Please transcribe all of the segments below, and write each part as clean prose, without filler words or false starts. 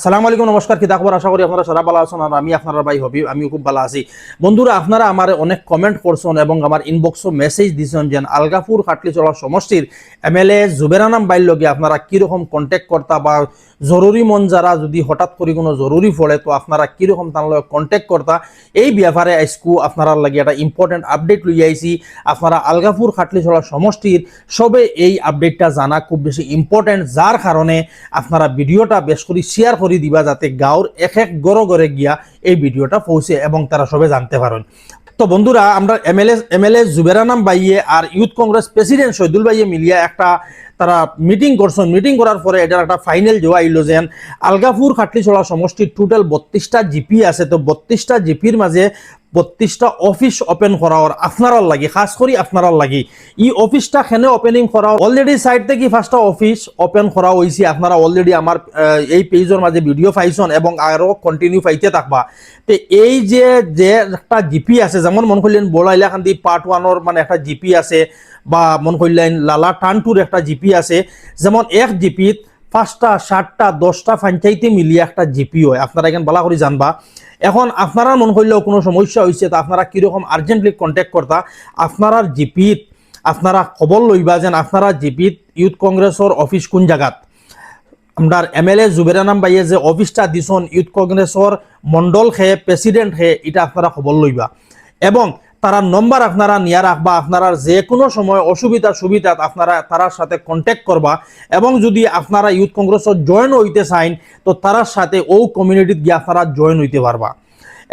আসসালামু আলাইকুম, নমস্কার। কি খবর? আশা করি আপনারা সারা ভালো আছেন আর আমি আপনার ভাই হবি আমিও খুব ভালো আছি। বন্ধুরা, আপনারা আমার অনেক কমেন্ট করছেন এবং আমার ইনবক্সও মেসেজ দিয়েছেন যে আলগাপুর খাটলিচড়া সমষ্টির এমএলএ জুবেরানাম বাইর লগে আপনারা কীরকম কন্ট্যাক্ট করতা বা জরুরি মন যারা যদি হঠাৎ করে কোনো জরুরি পড়ে তো আপনারা কীরকম তার লগে কন্ট্যাক্ট করতা এই ব্যাপারে আজকু আপনারা লাগে একটা ইম্পর্টেন্ট আপডেট লই আইছি। আপনারা আলগাপুর খাটলিচড়া সমষ্টির সবে এই আপডেটটা জানা খুব বেশি ইম্পর্টেন্ট, যার কারণে আপনারা ভিডিওটা বেশ করে শেয়ার করে দিবা যাতে গাঁওর এক এক গড়ে গড়ে গিয়া এই ভিডিওটা পৌঁছে এবং তারা সবে জানতে পারেন। তো বন্ধুরা, আমরা এমএলএ জুবেরানাম বাইয়ে আর ইউথ কংগ্রেস প্রেসিডেন্ট শহীদুল বাইয়ে মিলিয়া একটা তারা মিটিং করছেন। মিটিং করার পরে এটার একটা ফাইনাল জোয়া আইল যে আলগাপুর খাটলিছড়া সমষ্টির টোটাল 32টা জিপি আছে। তো 32টা জিপির মাঝে 32টা অফিস ওপেন করার আপনারা লাগি, খাস করি আপনারা লাগি ই অফিসটা খেনে ওপেনিং করা অলরেডি সাইড থেকে ফার্স্টটা অফিস ওপেন করা হয়েছে। আপনারা অলরেডি আমার এই পেজের মাঝে ভিডিও পাইছেন এবং আরও কন্টিনিউ পাইতে থাকবা। তো এই যে একটা জিপি আছে, যেমন মন করলেন বড় এলাকান্দি পার্ট 1 মানে একটা জিপি আছে, বা মন করলেন লালা টানটুর একটা জিপি আছে। যেমন এক জিপিত 5টা 7টা 10টা পঞ্চায়েতে মিলিয়ে একটা জিপি হয়, আপনারা এখানে বলা করে জানবা। এখন আপনারা মন করলেও কোনো সমস্যা হয়েছে তো আপনারা কীরকম আর্জেন্টলি কন্ট্যাক্ট করতা আপনারা জিপিত আপনারা খবর লইবা যেন আপনারা জিপিত ইউথ কংগ্রেসের অফিস কোন জায়গাত। আমরা এমএলএ জুবেরানাম বাইয়ে যে অফিসটা দিছন ইউথ কংগ্রেসের মন্ডল খেয়ে প্রেসিডেন্ট খেয়ে এটা আপনারা খবর লইবা এবং তারা নম্বর আপনারা নিয়ে রাখবা। আপনারা যে কোনো সময় অসুবিধা সুবিধা আপনারা তার সাথে কন্ট্যাক্ট করবা এবং যদি আপনারা ইউথ কংগ্রেসের জয়েন হইতে চাইন তো তার সাথে ও কমিউনিটিত গিয়ে আপনারা জয়েন হইতে পারবা।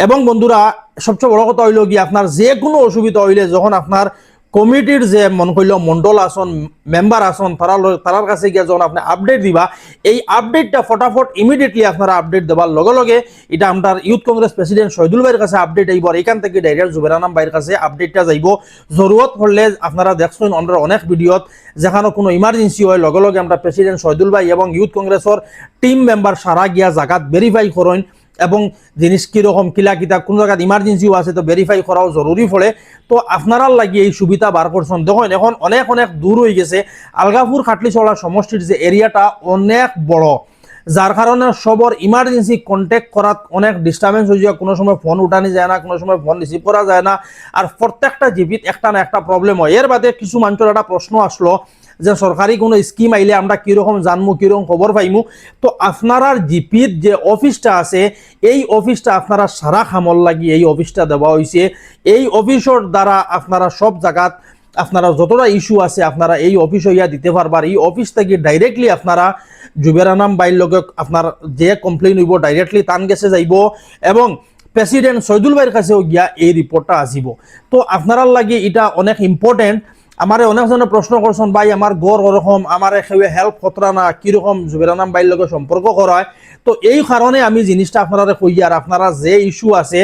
এবং বন্ধুরা, সবচেয়ে বড় কথা হইল গিয়ে আপনার যে কোনো অসুবিধা হইলে যখন আপনার কমিটির যে মন করল মন্ডল আসন মেম্বার আসন তারার কাছে গিয়ে যখন আপনি আপডেট দিবা, এই আপডেটটা ফটাফট ইমিডিয়েটলি আপনারা আপডেট দেওয়ার লগে লগে এটা আপনার ইউথ কংগ্রেস প্রেসিডেন্ট শহীদুল ভাইয়ের কাছে আপডেট আইব আর এখান থেকে ডাইরেক্ট জুবেরানাম ভাইয়ের কাছে আপডেটটা যাইব। জরুরত পড়লে আপনারা দেখছেন আমরা অনেক ভিডিওত যেখানে কোনো ইমার্জেন্সি হয় লগে লগে আমরা প্রেসিডেন্ট শহীদুল ভাই এবং ইউথ কংগ্রেসের টিম মেম্বার সারা গিয়া জায়গাত ভেরিফাই করেন এবং জিনিস কীরকম কিলা কিতা কোন জায়গায় ইমার্জেন্সিও আছে তো ভেরিফাই করাও জরুরি পড়ে। তো আপনারা লাগিয়ে এই সুবিধা বার করছেন। দেখুন এখন অনেক অনেক দূর হয়ে গেছে আলগাপুর খাটলিছড়া সমষ্টির যে এরিয়াটা অনেক বড়, যার কারণে সবর ইমার্জেন্সি কন্ট্যাক্ট করার অনেক ডিস্টার্বেন্স হয়ে যায়। কোনো সময় ফোন উঠানি যায় না, কোনো সময় ফোন রিসিভ করা যায় না, আর প্রত্যেকটা জিপিত একটা না একটা প্রবলেম হয়। এর বাদে কিছু মানুষের একটা প্রশ্ন আসলো যে সরকারি কোনো স্কিম আইলে আমরা কীরকম জানবো, কীরকম খবর পাইমু। তো আপনার জিপির যে অফিসটা আছে এই অফিসটা আপনারা সারা খামল লাগি এই অফিসটা দেওয়া হয়েছে। এই অফিসের দ্বারা আপনারা সব জায়গাত আপনারা যতটা ইস্যু আছে আপনারা এই অফিস হইয়া দিতে পারবার। এই অফিস থেকে ডাইরেক্টলি আপনারা জুবেরানাম বাইর লগে আপনার যে কমপ্লেইন হইব ডাইরেক্টলি তান গেছে যাইব এবং প্রেসিডেন্ট শহীদুল ভাইয়ের কাছেও গিয়া এই রিপোর্টটা আসিব। তো আপনারা লাগে এটা অনেক ইম্পর্টেন্ট। আমার অনেকজনে প্রশ্ন করছেন ভাই আমার গড় ওরকম আমার হেল্প কতরা না কীরকম জুবেরানাম বাইর লগে সম্পর্ক করা হয়। তো এই কারণে আমি জিনিসটা আপনারা কই আর আপনারা যে ইস্যু আছে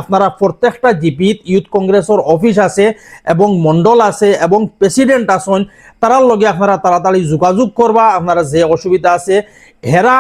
আপনারা প্রত্যেকটা জিপিত ইউথ কংগ্রেসের অফিস আছে এবং মন্ডল আছে এবং প্রেসিডেন্ট আছেন, তারার লগে আপনারা তাড়াতাড়ি যোগাযোগ করবা। আপনারা যে অসুবিধা আছে হেরা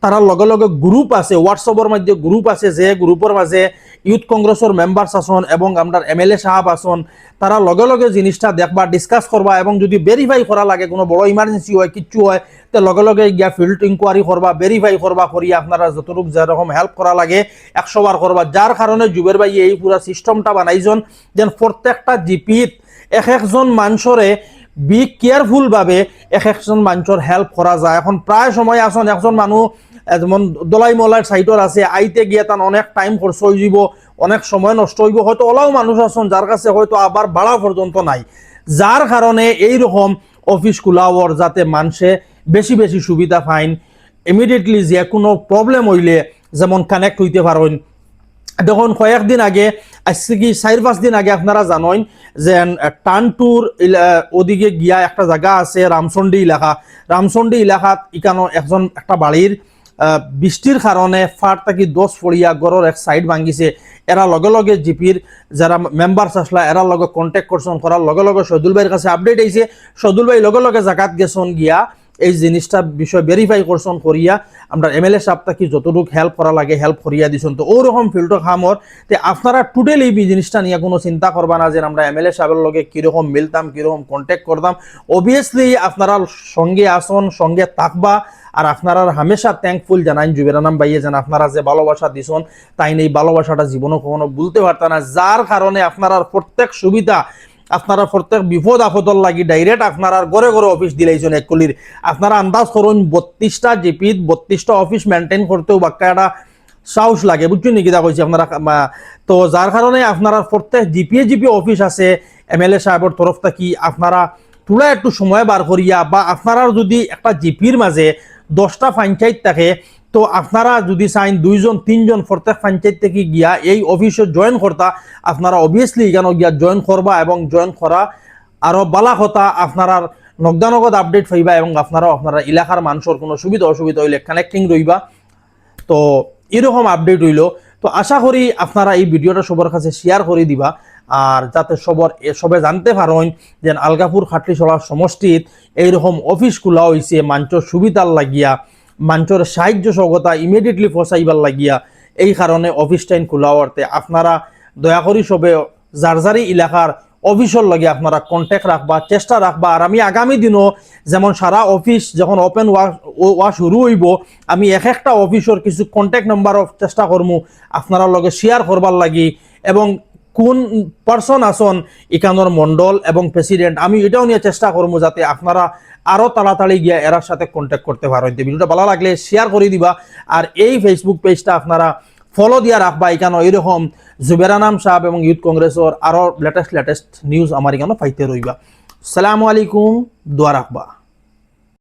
তারার লগে লগে গ্রুপ আছে, হোয়াটসঅ্যাপের মধ্যে গ্রুপ আছে, যে গ্রুপের মাঝে ইউথ কংগ্রেসের মেম্বার্স আসন এবং আমরা এমএলএ সাহেব আসন, তারা লগে লগে জিনিসটা দেখবা ডিসকাস করবা এবং যদি ভেরিফাই করা লাগে কোনো বড় ইমার্জেন্সি হয় কিচ্ছু হয় তো লগে লগে গিয়া ফিল্ড ইনকোয়ারি করবা, ভেরিফাই করবা করিয়া আপনারা যতটুকু যেরকম হেল্প করা লাগে 100 বার করবা। যার কারণে জুবের ভাই এই পুরো সিস্টেমটা বানাইছেন যেন প্রত্যেকটা জিপিত এক একজন মানুষরে বি কেয়ারফুল ভাবে এক একজন মানুষের হেল্প করা যায়। এখন প্রায় সময় আসন একজন মানুষ যেমন দলাই মলার সাইটর আছে আইতে গিয়ে তার অনেক টাইম খরচ হয়ে যাব, অনেক সময় নষ্ট হইব, হয়তো ওলাও মানুষ আছেন যার কাছে হয়তো আবার ভাড়া পর্যন্ত নাই। যার কারণে এইরকম অফিস খোলাওয়ার যাতে মানুষে বেশি বেশি সুবিধা পাইন, ইমিডিয়েটলি যে কোনো প্রবলেম হইলে যেমন কানেক্ট হইতে পারেন। দেখুন কয়েকদিন আগে আজকে কি 4-5 দিন আগে আপনারা জানেন যে টানটুর ওদিকে গিয়া একটা জায়গা আছে রামচন্ডী এলাকা, রামচন্ডী এলাকাত ইকানো একজন একটা বাড়ির বৃষ্টির কারণে ফাট থাকি 10 ফড়িয়া গড়ের এক সাইড ভাঙিছে। এরা লগে লগে জিপির যারা মেম্বার্স আসলা এরা লগে কন্ট্যাক্ট করছেন, করার লগে লগে শহীদুল ভাইয়ের কাছে আপডেট আইছে। শহীদুল ভাই লগে লগে জায়গাত গেছেন গিয়া এই জিনিসটা বিষয় ভেরিফাই করছেন করিয়া আমরা এমএলএ সাহেব কি যতটুকু হেল্প করা লাগে হেল্প করিয়া দিছেন। তো ওরকম ফিল্ডর খামর তে আপনারা টোটালি এই জিনিসটা নিয়ে কোনো চিন্তা করবা না যে আমরা এমএলএ সাহেবের লগে কীরকম মিলতাম কীরকম কন্ট্যাক্ট করতাম। অবভিয়াসলি আপনারা সঙ্গে আসন সঙ্গে থাকবা আর আপনারা হামেশা থ্যাঙ্কফুল জানাইন জুবেরানাম ভাইয়ে, যেন আপনারা যে ভালোবাসা দিছেন তাই এই ভালোবাসাটা জীবনও কখনো ভুলতে পারত না, যার কারণে আপনারা প্রত্যেক সুবিধা, আপনারা প্রত্যেক বিপদ আপদর লাগি ডাইরেক্ট আপনারা ঘরে ঘরে অফিস দিলেইছেন এক কলির। আপনারা আন্দাজ করুন 32টা জিপিত 32টা অফিস মেনটেন করতেও বাক্কা একটা সাহস লাগে, বুঝছেন নাকি? দা কইছি আপনারা তো যার কারণে আপনারা প্রত্যেক জিপি অফিস আছে এমএলএ সাহেবের তরফ থেকে আপনারা তুলা একটু সময় বার করিয়া, বা আপনারা যদি একটা জিপির মাঝে 10টা পঞ্চায়েত থাকে তো আপনারা যদি চাইন 2জন 3জন প্রত্যেক পঞ্চায়েত থেকে গিয়া এই অফিসে জয়েন করতা, আপনারা অবভিয়াসলি এখানে গিয়া জয়েন করবা এবং জয়েন করা আরো বালা কথা, আপনারা নগদানগদ আপডেট পাইবা এবং আপনারাও আপনারা এলাকার মানুষের কোনো সুবিধা অসুবিধা হইলে কানেক্টিং রইবা। তো এরকম আপডেট হইল। তো আশা করি আপনারা এই ভিডিওটা সবার কাছে শেয়ার করে দিবা, আর যাতে সবে জানতে পারেন যে আলগাপুর খাটলিছড়া সমষ্টিত এইরকম অফিস খোলা হয়েছে মানুষের সুবিধার লাগিয়া, মানুষের সাহায্য সহযোগিতা ইমিডিয়েটলি পৌঁছাইবার লাগিয়া, এই কারণে অফিস টাইম খোলা হওয়াতে আপনারা দয়া করি সবে যার এলাকার অফিসের লাগে আপনারা কন্ট্যাক্ট রাখবা, চেষ্টা রাখবা। আর আমি আগামী দিনও যেমন সারা অফিস যখন ওপেন ওয়া শুরু হইব, আমি একটা অফিসের কিছু কন্ট্যাক্ট নাম্বার চেষ্টা করবো আপনারা লগে শেয়ার করবার লাগি, এবং কোন পার্সন আসন এখানোর মন্ডল এবং প্রেসিডেন্ট, আমি এটাও নিয়ে চেষ্টা করবো যাতে আপনারা আরো তাড়াতাড়ি গিয়ে এরার সাথে কন্ট্যাক্ট করতে পারেন। ভিডিওটা ভালো লাগলে শেয়ার করে দিবা, আর এই ফেসবুক পেজটা আপনারা ফলো দিয়া রাখবা। এখানে এরকম জুবেরানাম সাহেব এবং ইউথ কংগ্রেসের আরো লেটেস্ট নিউজ আমার এখানে পাইতে রইবা। আসসালামু আলাইকুম, দোয়া রাখবা।